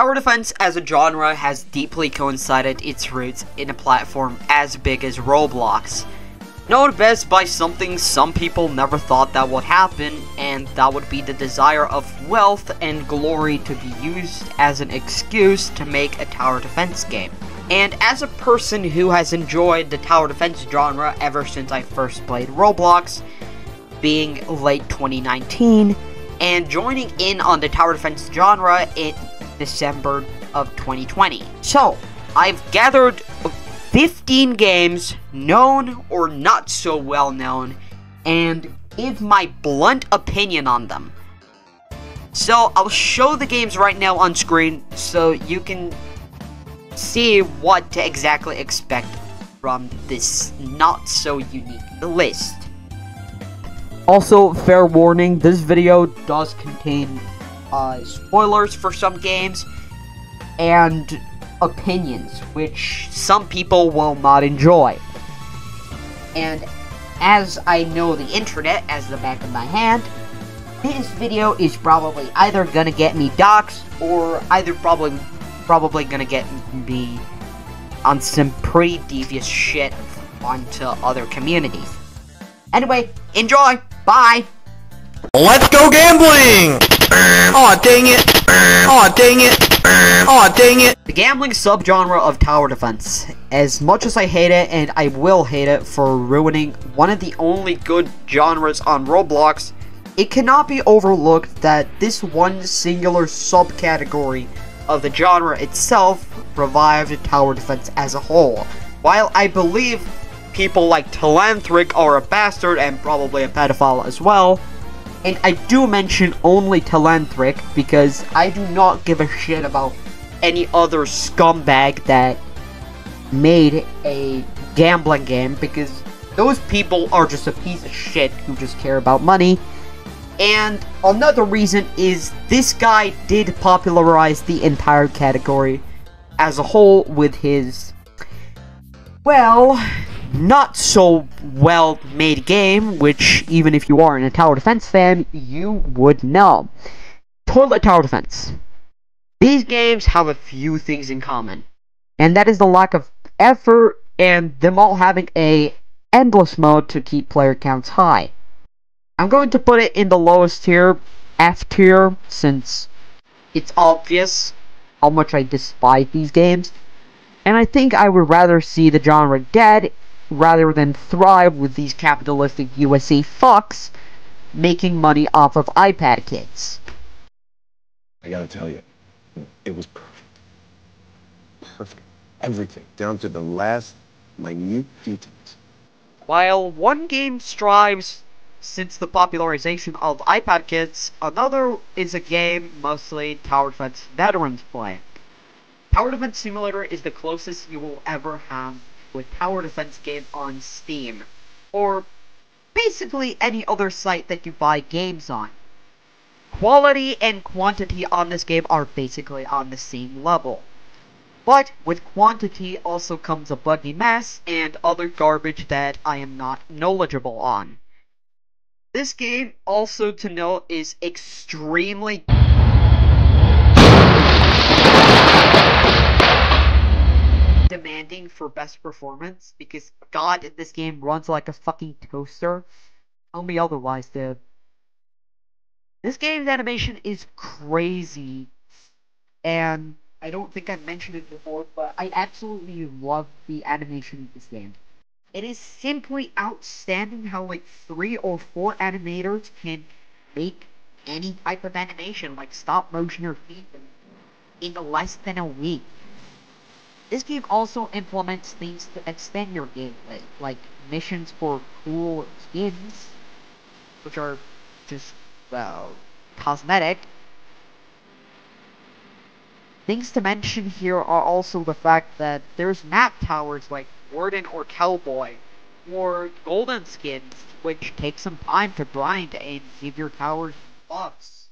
Tower defense as a genre has deeply coincided its roots in a platform as big as Roblox. Known best by something some people never thought that would happen, and that would be the desire of wealth and glory to be used as an excuse to make a tower defense game. And as a person who has enjoyed the tower defense genre ever since I first played Roblox, being late 2019, and joining in on the tower defense genre in December of 2020. So, I've gathered 15 games, known or not so well known, and give my blunt opinion on them. So, I'll show the games right now on screen so you can see what to exactly expect from this not so unique list. Also, fair warning, this video does contain spoilers for some games and opinions, which some people will not enjoy. And as I know the internet as the back of my hand, this video is probably either gonna get me doxxed or either probably gonna get me on some pretty devious shit onto other communities. Anyway, enjoy! Bye! Let's go gambling! Aw, dang it! Aw, dang it! Aw, dang it! The gambling subgenre of tower defense. As much as I hate it, and I will hate it for ruining one of the only good genres on Roblox, it cannot be overlooked that this one singular subcategory of the genre itself revived tower defense as a whole. While I believe people like Telanthric are a bastard and probably a pedophile as well, and I do mention only Telanthric because I do not give a shit about any other scumbag that made a gambling game, because those people are just a piece of shit who just care about money. And another reason is this guy did popularize the entire category as a whole with his, well, not so well made game, which even if you are a tower defense fan, you would know. Toilet tower defense. These games have a few things in common, and that is the lack of effort and them all having a endless mode to keep player counts high. I'm going to put it in the lowest tier, F tier, since it's obvious how much I despise these games, and I think I would rather see the genre dead rather than thrive with these capitalistic USA fucks making money off of iPad kids. I gotta tell you, it was perfect. Perfect. Everything, down to the last minute details. While one game strives since the popularization of iPad kits, another is a game mostly tower defense veterans play. Tower Defense Simulator is the closest you will ever have with tower defense game on Steam, or basically any other site that you buy games on. Quality and quantity on this game are basically on the same level. But with quantity also comes a buggy mess and other garbage that I am not knowledgeable on. This game, also to note, is extremely demanding for best performance, because God, this game runs like a fucking toaster. Tell me otherwise, dude. This game's animation is crazy, and I don't think I've mentioned it before, but I absolutely love the animation of this game. It is simply outstanding how like 3 or 4 animators can make any type of animation, like stop motion or feet, in less than a week. This game also implements things to extend your gameplay, like missions for cool skins, which are just, well, cosmetic. Things to mention here are also the fact that there's map towers like Warden or Cowboy, or golden skins, which take some time to grind and give your towers buffs.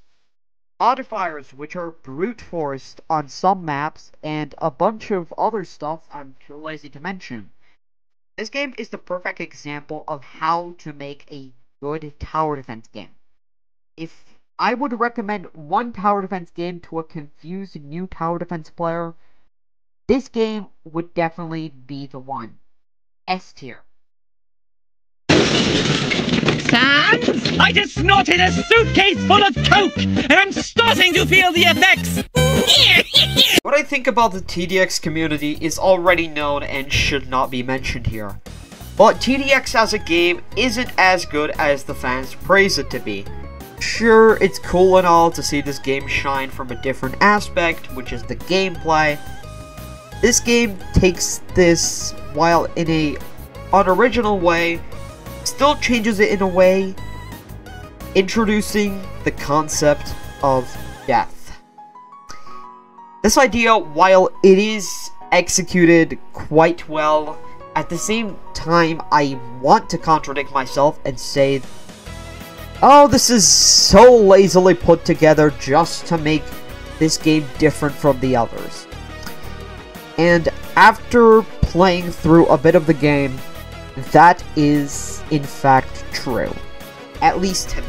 Modifiers, which are brute forced on some maps, and a bunch of other stuff I'm too lazy to mention. This game is the perfect example of how to make a good tower defense game. If I would recommend one tower defense game to a confused new tower defense player, this game would definitely be the one. S tier. Sam, I just snorted a suitcase full of coke, and I'm starting to feel the effects. What I think about the TDX community is already known and should not be mentioned here. But TDX as a game isn't as good as the fans praise it to be. Sure, it's cool and all to see this game shine from a different aspect, which is the gameplay. This game takes this, while in a unoriginal way, still changes it in a way, introducing the concept of death. This idea, while it is executed quite well, at the same time I want to contradict myself and say, oh, this is so lazily put together just to make this game different from the others. And after playing through a bit of the game, that is in fact true. At least to me.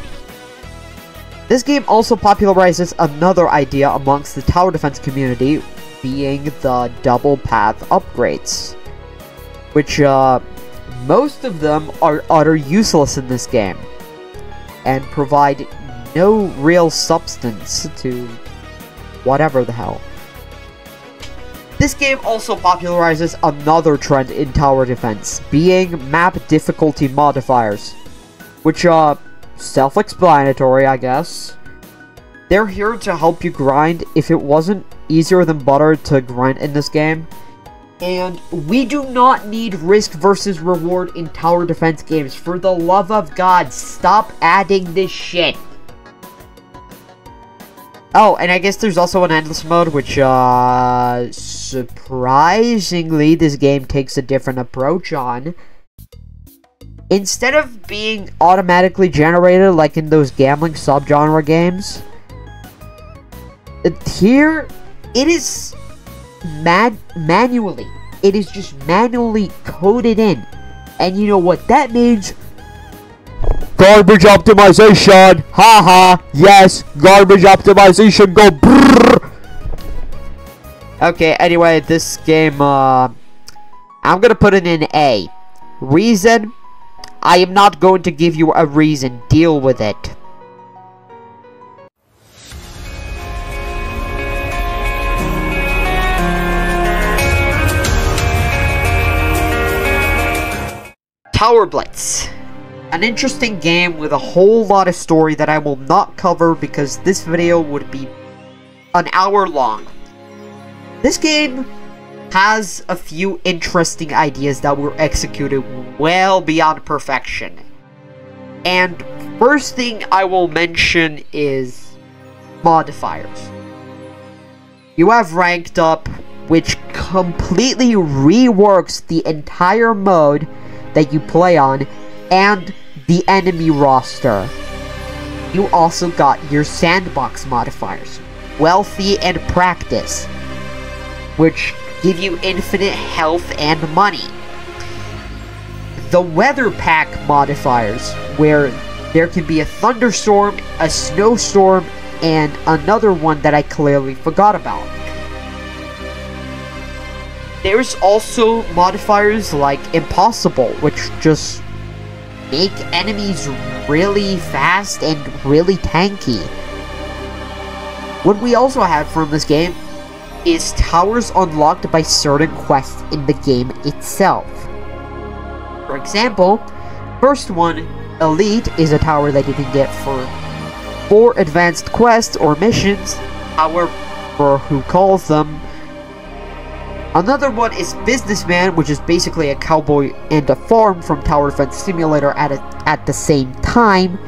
This game also popularizes another idea amongst the tower defense community, being the double path upgrades. Which, most of them are utter useless in this game, and provide no real substance to whatever the hell. This game also popularizes another trend in tower defense, being map difficulty modifiers, which are self-explanatory, I guess. They're here to help you grind if it wasn't easier than butter to grind in this game. And we do not need risk versus reward in tower defense games. For the love of God, stop adding this shit. Oh, and I guess there's also an endless mode, which, surprisingly, this game takes a different approach on. Instead of being automatically generated like in those gambling subgenre games, here, it is manually. It is just manually coded in. And you know what that means? Garbage optimization! Haha! Yes! Garbage optimization! Go brrrr! Okay, anyway, this game, I'm gonna put it in A. Reason? I am not going to give you a reason. Deal with it. Tower Blitz. An interesting game with a whole lot of story that I will not cover because this video would be an hour long. This game has a few interesting ideas that were executed well beyond perfection. And first thing I will mention is modifiers. You have Ranked Up, which completely reworks the entire mode that you play on, and the enemy roster. You also got your sandbox modifiers, Wealthy and Practice, which give you infinite health and money. The Weather Pack modifiers, where there can be a thunderstorm, a snowstorm, and another one that I clearly forgot about. There's also modifiers like Impossible, which just make enemies really fast and really tanky. What we also have from this game is towers unlocked by certain quests in the game itself. For example, first one, Elite, is a tower that you can get for 4 advanced quests or missions, however who calls them. Another one is Businessman, which is basically a cowboy and a farm from Tower Defense Simulator at the same time.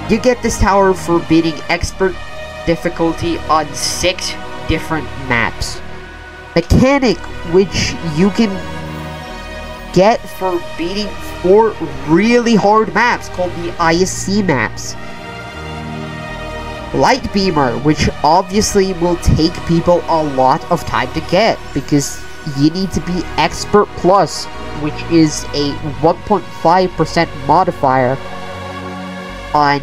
You get this tower for beating expert difficulty on 6 different maps. Mechanic, which you can get for beating 4 really hard maps called the ISC maps. Light Beamer, which obviously will take people a lot of time to get, because you need to be Expert Plus, which is a 1.5% modifier on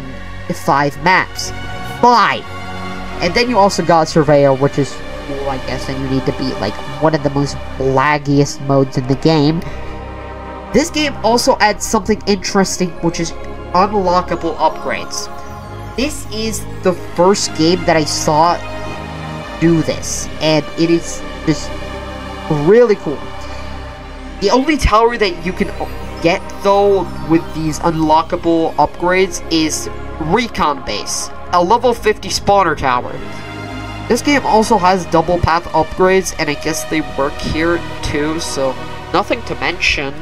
5 maps. 5! And then you also got Surveyor, which is, well, I guess then you need to beat, like, one of the most laggiest modes in the game. This game also adds something interesting, which is unlockable upgrades. This is the first game that I saw do this, and it is just really cool. The only tower that you can get, though, with these unlockable upgrades is Recon Base, a level 50 spawner tower. This game also has double path upgrades, and I guess they work here too, so nothing to mention.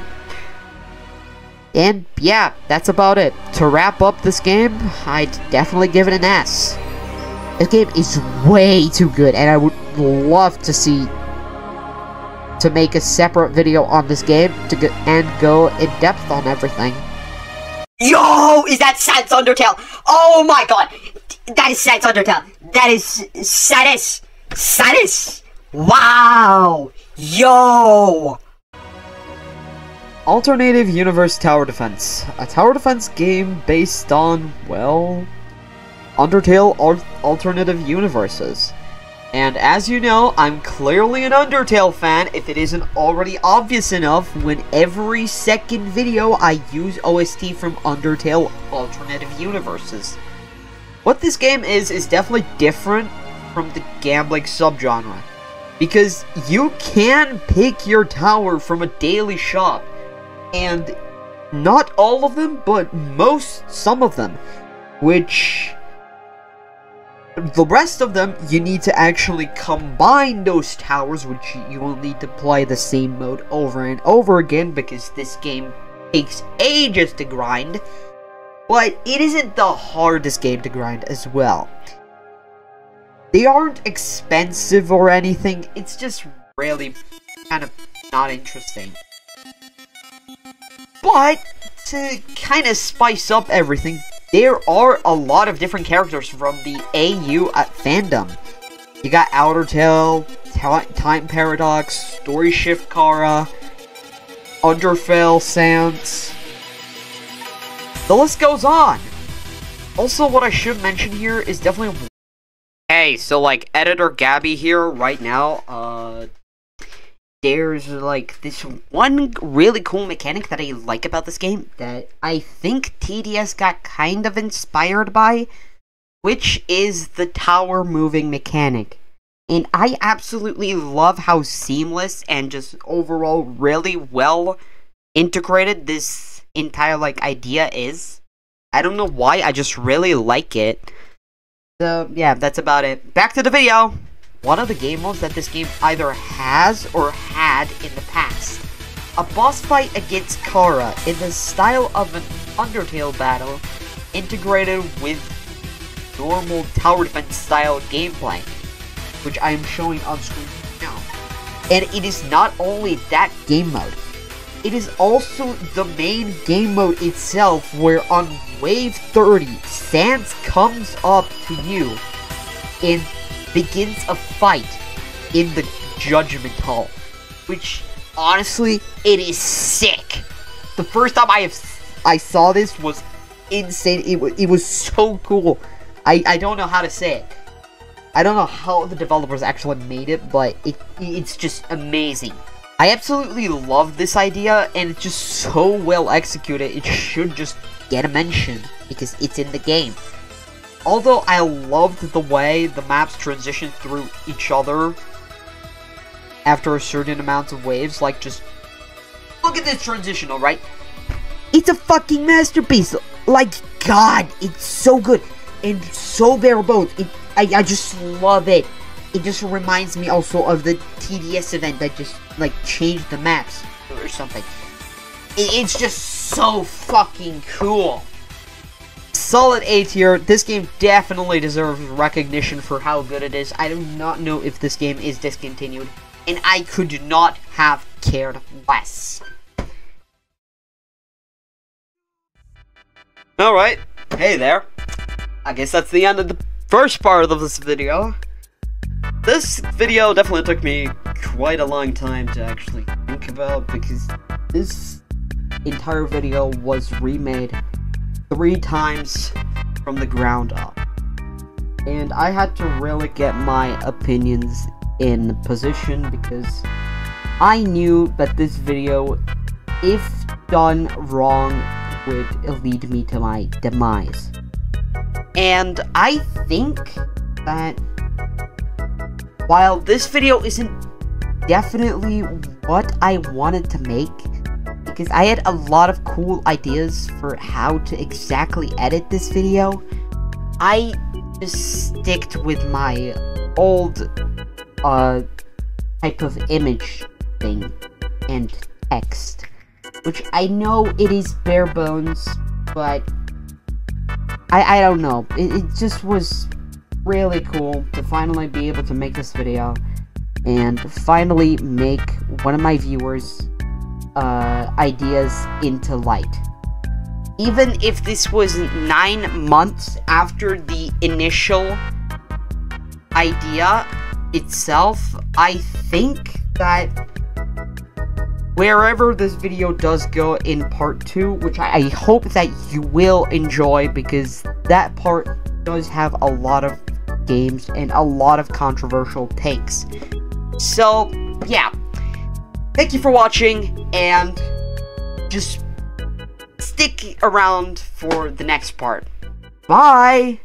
And yeah, that's about it. To wrap up this game, I'd definitely give it an S. This game is way too good, and I would love to make a separate video on this game and go in depth on everything. Yo, is that Sans Undertale? Oh my god, that is Sans Undertale. That is Sadis. Wow, yo. Alternative Universe Tower Defense. A tower defense game based on, well, Undertale alternative universes. And as you know, I'm clearly an Undertale fan, if it isn't already obvious enough, when every second video I use OST from Undertale alternative universes. What this game is definitely different from the gambling subgenre, because you can pick your tower from a daily shop, and not all of them, but some of them, which the rest of them, you need to actually combine those towers, which you will need to play the same mode over and over again, because this game takes ages to grind, but it isn't the hardest game to grind as well. They aren't expensive or anything, it's just really kind of not interesting. But, to kind of spice up everything, there are a lot of different characters from the AU fandom. You got Outertail, Time Paradox, Story Shift Kara, Underfell Sans. The list goes on. Also, what I should mention here is definitely... Hey, so like, Editor Gabby here right now, there's like this one really cool mechanic that I like about this game that I think TDS got kind of inspired by, which is the tower moving mechanic. And I absolutely love how seamless and just overall really well integrated this entire like idea is. I don't know why, I just really like it. So yeah, that's about it. Back to the video! One of the game modes that this game either has or had in the past. A boss fight against Kara in the style of an Undertale battle, integrated with normal tower defense style gameplay, which I am showing on screen now. And it is not only that game mode, it is also the main game mode itself, where on wave 30, Sans comes up to you and begins a fight in the Judgment Hall, which, honestly, it is sick. The first time I saw this was insane. It was so cool. I don't know how to say it. I don't know how the developers actually made it, but it's just amazing. I absolutely love this idea, and it's just so well executed. It should just get a mention, because it's in the game. Although I loved the way the maps transition through each other after a certain amount of waves, like just look at this transition, alright? It's a fucking masterpiece. Like, God, it's so good and so bare bones. I just love it. It just reminds me also of the TDS event that just like changed the maps or something. It's just so fucking cool. Solid A tier. This game definitely deserves recognition for how good it is. I do not know if this game is discontinued, and I could not have cared less. Alright, hey there. I guess that's the end of the first part of this video. This video definitely took me quite a long time to actually think about, because this entire video was remade 3 times from the ground up. And I had to really get my opinions in position because I knew that this video, if done wrong, would lead me to my demise. And I think that while this video isn't definitely what I wanted to make, because I had a lot of cool ideas for how to exactly edit this video, I just sticked with my old type of image thing and text, which I know it is bare bones, but I don't know, it just was really cool to finally be able to make this video and finally make one of my viewers ideas into light. Even if this was 9 months after the initial idea itself, I think that wherever this video does go in part 2, which I hope that you will enjoy, because that part does have a lot of games and a lot of controversial takes. So, yeah. Thank you for watching, and just stick around for the next part. Bye!